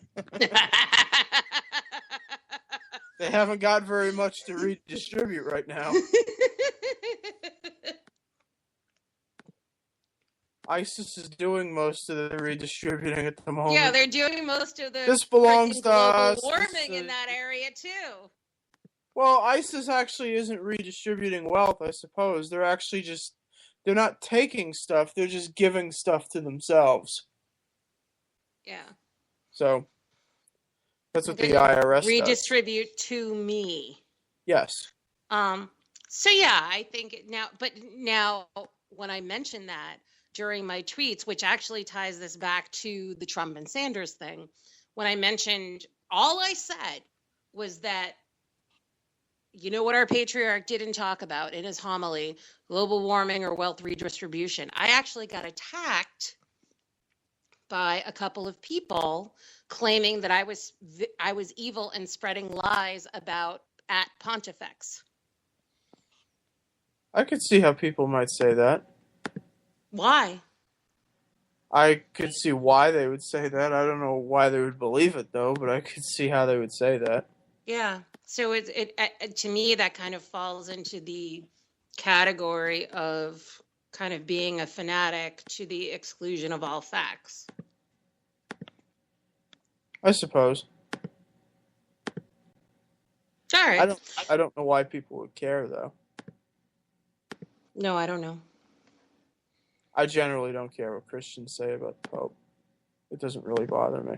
They haven't got very much to redistribute right now. ISIS is doing most of the redistributing at the moment. Yeah, they're doing most of the This belongs to global us. warming in that area too. Well, ISIS actually isn't redistributing wealth, I suppose. They're actually just, they're not taking stuff, they're just giving stuff to themselves. Yeah. So, that's what the IRS does. Redistribute to me. Yes. So yeah, I think now when I mention that during my tweets, which actually ties this back to the Trump and Sanders thing, when I mentioned, all I said was that, you know what our patriarch didn't talk about in his homily, global warming or wealth redistribution. I actually got attacked by a couple of people claiming that I was evil and spreading lies about at Pontifex. I could see how people might say that. Why? I could see why they would say that. I don't know why they would believe it, though, but I could see how they would say that. Yeah. So it to me, that kind of falls into the category of kind of being a fanatic to the exclusion of all facts. I suppose. All right. I don't know why people would care, though. No, I don't know. I generally don't care what Christians say about the Pope. It doesn't really bother me.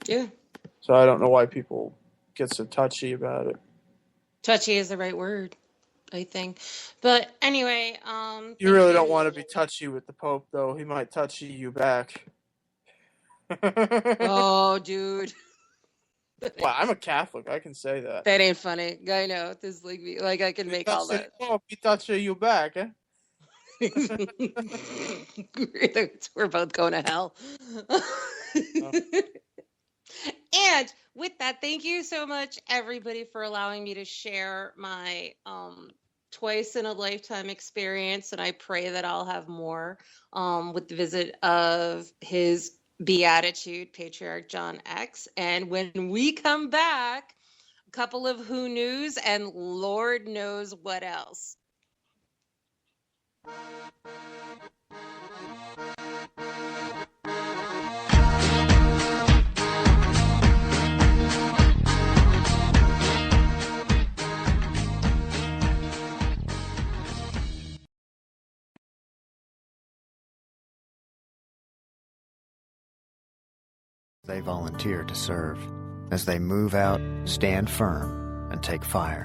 Yeah. So I don't know why people get so touchy about it. Touchy is the right word, I think. But anyway, you really don't want to be touchy with the Pope, though. He might touchy you back. Oh, dude. Well, I'm a Catholic. I can say that. That ain't funny. I know. This like I can make all that. Oh, he touchy you back, eh? We're both going to hell. And with that, thank you so much, everybody, for allowing me to share my twice in a lifetime experience. And I pray that I'll have more with the visit of His Beatitude, Patriarch John X. And when we come back, a couple of who knews and Lord knows what else. They volunteer to serve. As they move out, stand firm and take fire.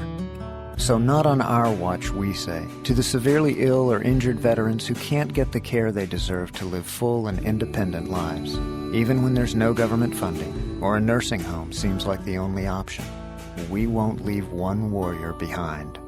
So not on our watch, we say, to the severely ill or injured veterans who can't get the care they deserve to live full and independent lives, even when there's no government funding or a nursing home seems like the only option. We won't leave one warrior behind.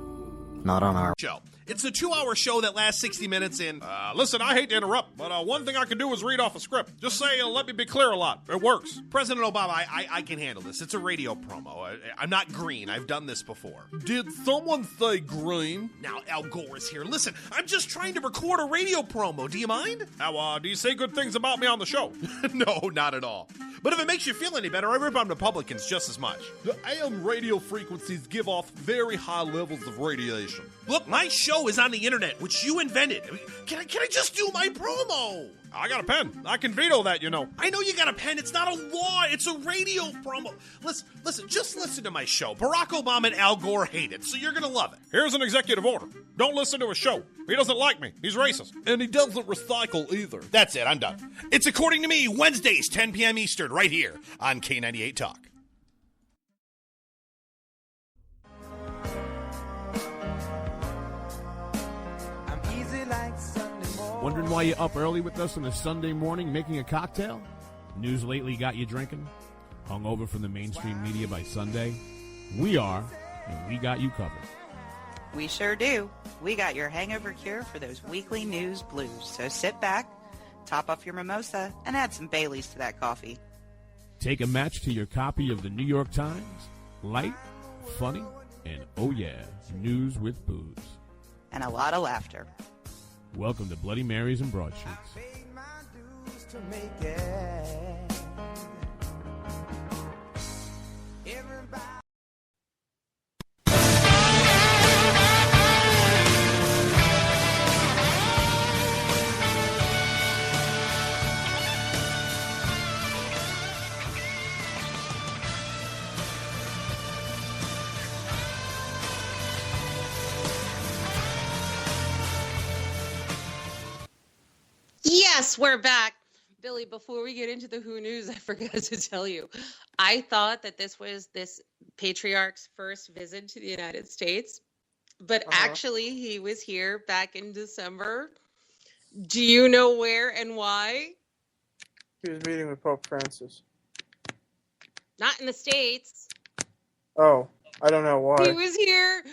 Not on our show. It's a 2-hour show that lasts 60 minutes in. Listen, I hate to interrupt, but one thing I can do is read off a script. Just say, let me be clear a lot. It works. President Obama, I can handle this. It's a radio promo. I'm not green. I've done this before. Did someone say green? Now, Al Gore is here. Listen, I'm just trying to record a radio promo. Do you mind? Now, do you say good things about me on the show? No, not at all. But if it makes you feel any better, I rip on Republicans just as much. The AM radio frequencies give off very high levels of radiation. Look, my show is on the internet, which you invented. Can I just do my promo? I got a pen. I can veto that, you know. I know you got a pen. It's not a law. It's a radio promo. Listen, just listen to my show. Barack Obama and Al Gore hate it, so you're going to love it. Here's an executive order. Don't listen to his show. He doesn't like me. He's racist. And he doesn't recycle either. That's it. I'm done. It's According to Me, Wednesdays, 10 p.m. Eastern, right here on K98 Talk. Wondering why you're up early with us on a Sunday morning making a cocktail? News lately got you drinking? Hungover from the mainstream media by Sunday? We are, and we got you covered. We sure do. We got your hangover cure for those weekly news blues. So sit back, top off your mimosa, and add some Baileys to that coffee. Take a match to your copy of the New York Times. Light, funny, and oh yeah, news with booze. And a lot of laughter. Welcome to Bloody Marys and Broadsheets. Yes, we're back. Billy, before we get into the Who News, I forgot to tell you, I thought that this was this patriarch's first visit to the United States, but actually he was here back in December. Do you know where and why? He was meeting with Pope Francis. Not in the States. Oh, I don't know why. He was here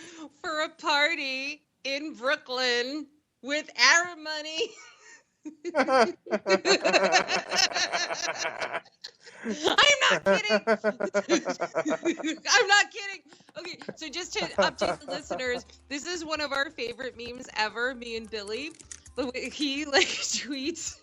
for a party in Brooklyn with Arab money. I'm not kidding. I'm not kidding. Okay, so just to update the listeners, this is one of our favorite memes ever, me and Billy. But he tweets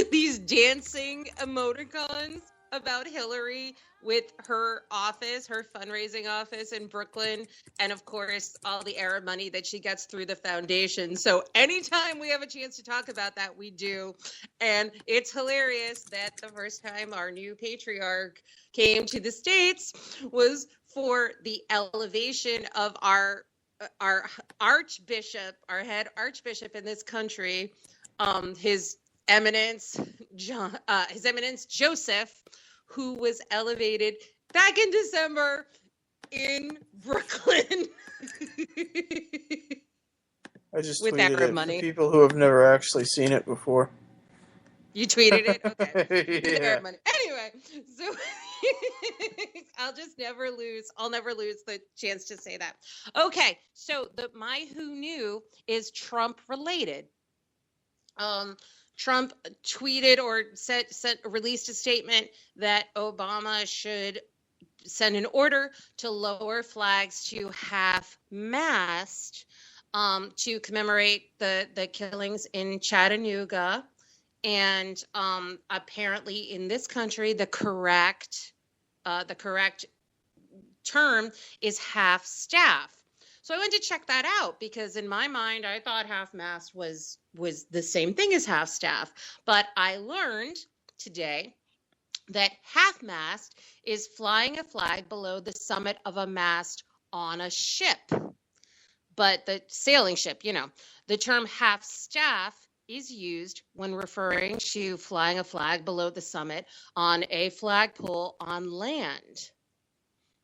these dancing emoticons about Hillary with her office, her fundraising office in Brooklyn, and of course, all the Arab money that she gets through the foundation. So anytime we have a chance to talk about that, we do. And it's hilarious that the first time our new patriarch came to the States was for the elevation of our archbishop, our head archbishop in this country, His Eminence Joseph, who was elevated back in December in Brooklyn. I just with tweeted Arab it money. for people who have never actually seen it before. You tweeted it? Okay. Yeah. Arab money. Anyway, so I'll never lose the chance to say that. Okay, so my Who Knew is Trump related. Trump tweeted or released a statement that Obama should send an order to lower flags to half-mast to commemorate the killings in Chattanooga. And apparently in this country, the correct term is half-staff. So I went to check that out because in my mind, I thought half-mast was the same thing as half-staff. But I learned today that half-mast is flying a flag below the summit of a mast on a ship. But the sailing ship, the term half-staff is used when referring to flying a flag below the summit on a flagpole on land.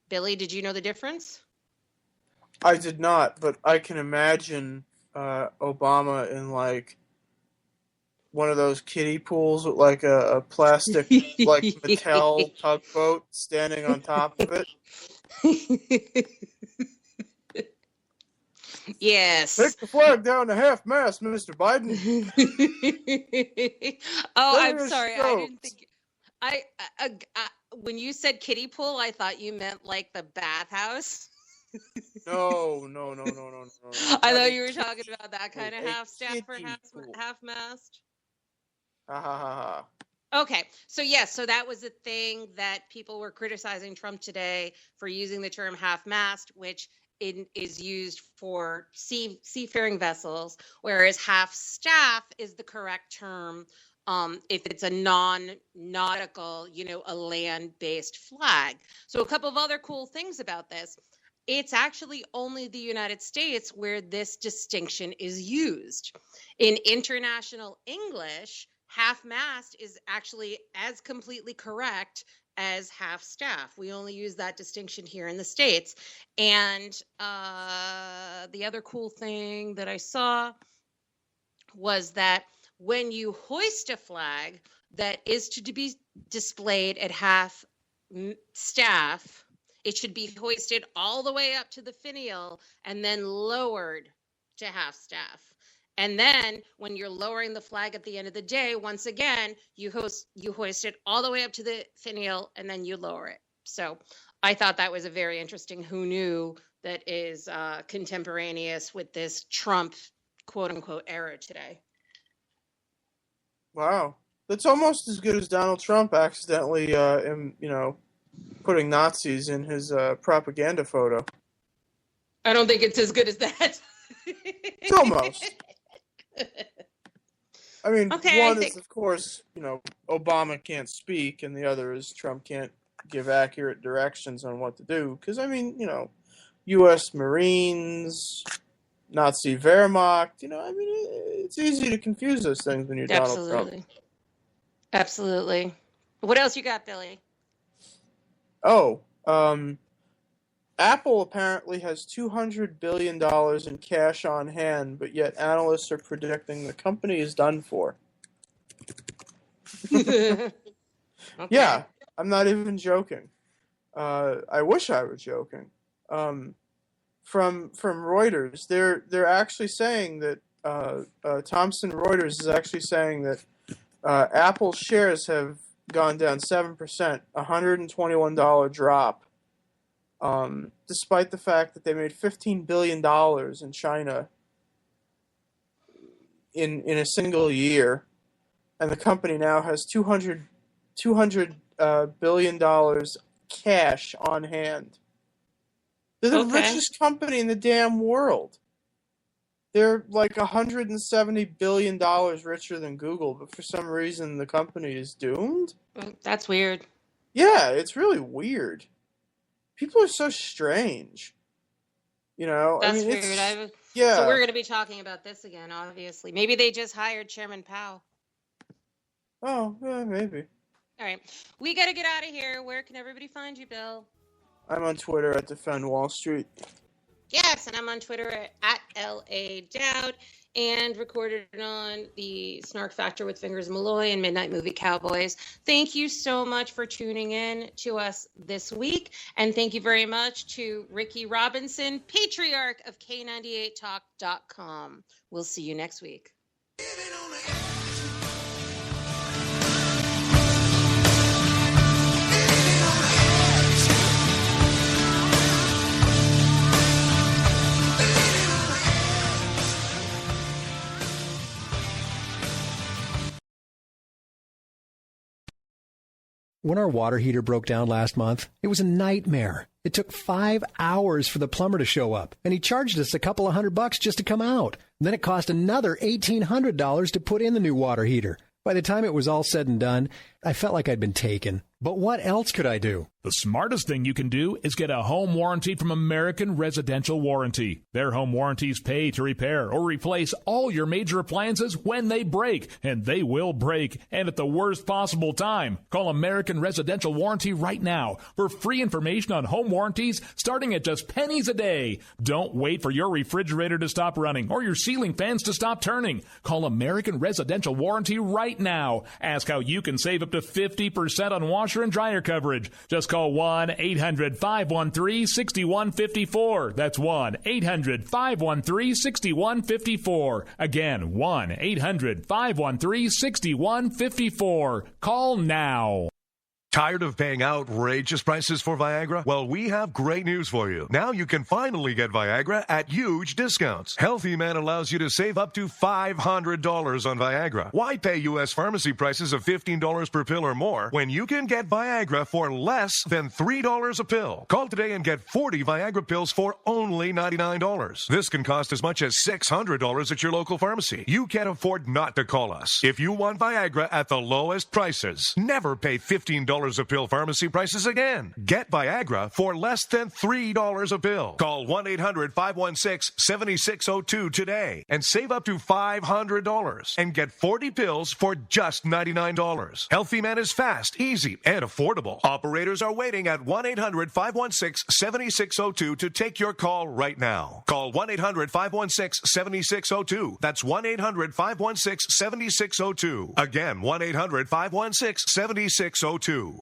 Billy, did you know the difference? I did not, but I can imagine Obama in like one of those kiddie pools with like a plastic like Mattel tugboat standing on top of it. Yes. Take the flag down to half-mast, Mr. Biden. I'm sorry. I didn't think. When you said kiddie pool, I thought you meant like the bathhouse. No. I thought you were talking about that kind of half-staff or half-mast. Ha ha ha ha. Okay, so that was a thing that people were criticizing Trump today for using the term half-mast, which is used for seafaring vessels, whereas half-staff is the correct term if it's a non-nautical, a land-based flag. So a couple of other cool things about this. It's actually only the United States where this distinction is used. In international English, half-mast is actually as completely correct as half-staff. We only use that distinction here in the States. And the other cool thing that I saw was that when you hoist a flag that is to be displayed at half-staff, it should be hoisted all the way up to the finial and then lowered to half-staff. And then when you're lowering the flag at the end of the day, once again, you hoist it all the way up to the finial and then you lower it. So I thought that was a very interesting who knew that is contemporaneous with this Trump quote unquote era today. Wow. That's almost as good as Donald Trump accidentally, putting Nazis in his propaganda photo. I don't think it's as good as that. It's almost. I mean, one is, of course, Obama can't speak, and the other is Trump can't give accurate directions on what to do. Because, U.S. Marines, Nazi Wehrmacht, it's easy to confuse those things when you're Donald Trump. Absolutely. What else you got, Billy? Oh, Apple apparently has $200 billion in cash on hand, but yet analysts are predicting the company is done for. Okay. Yeah, I'm not even joking. I wish I were joking. From Reuters, they're actually saying that Thomson Reuters is actually saying that Apple shares have gone down 7%, $121 drop. Despite the fact that they made $15 billion in China in a single year, and the company now has $200 billion cash on hand. They're the richest company in the damn world. They're like $170 billion richer than Google, but for some reason the company is doomed. That's weird. Yeah, it's really weird. People are so strange. That's weird. Yeah. So we're going to be talking about this again, obviously. Maybe they just hired Chairman Powell. Oh, yeah, maybe. All right. We got to get out of here. Where can everybody find you, Bill? I'm on Twitter at Defend Wall Street. Yes, and I'm on Twitter at LA Dowd, and recorded on the Snark Factor with Fingers Malloy and Midnight Movie Cowboys. Thank you so much for tuning in to us this week, and thank you very much to Ricky Robinson, patriarch of K98Talk.com. We'll see you next week. When our water heater broke down last month, it was a nightmare. It took 5 hours for the plumber to show up, and he charged us a couple of $100 just to come out. And then it cost another $1,800 to put in the new water heater. By the time it was all said and done, I felt like I'd been taken. But what else could I do? The smartest thing you can do is get a home warranty from American Residential Warranty. Their home warranties pay to repair or replace all your major appliances when they break, and they will break, and at the worst possible time. Call American Residential Warranty right now for free information on home warranties starting at just pennies a day. Don't wait for your refrigerator to stop running or your ceiling fans to stop turning. Call American Residential Warranty right now. Ask how you can save up to 50% on washer and dryer coverage. Just call 1-800-513-6154. That's 1-800-513-6154. Again, 1-800-513-6154. Call now. Tired of paying outrageous prices for Viagra? Well, we have great news for you. Now you can finally get Viagra at huge discounts. Healthy Man allows you to save up to $500 on Viagra. Why pay U.S. pharmacy prices of $15 per pill or more when you can get Viagra for less than $3 a pill? Call today and get 40 Viagra pills for only $99. This can cost as much as $600 at your local pharmacy. You can't afford not to call us. If you want Viagra at the lowest prices, never pay $15 a pill pharmacy prices again. Get Viagra for less than $3 a pill. Call 1-800-516-7602 today and save up to $500 and get 40 pills for just $99. Healthy Man is fast, easy, and affordable. Operators are waiting at 1-800-516-7602 to take your call right now. Call 1-800-516-7602. That's 1-800-516-7602. Again, 1-800-516-7602.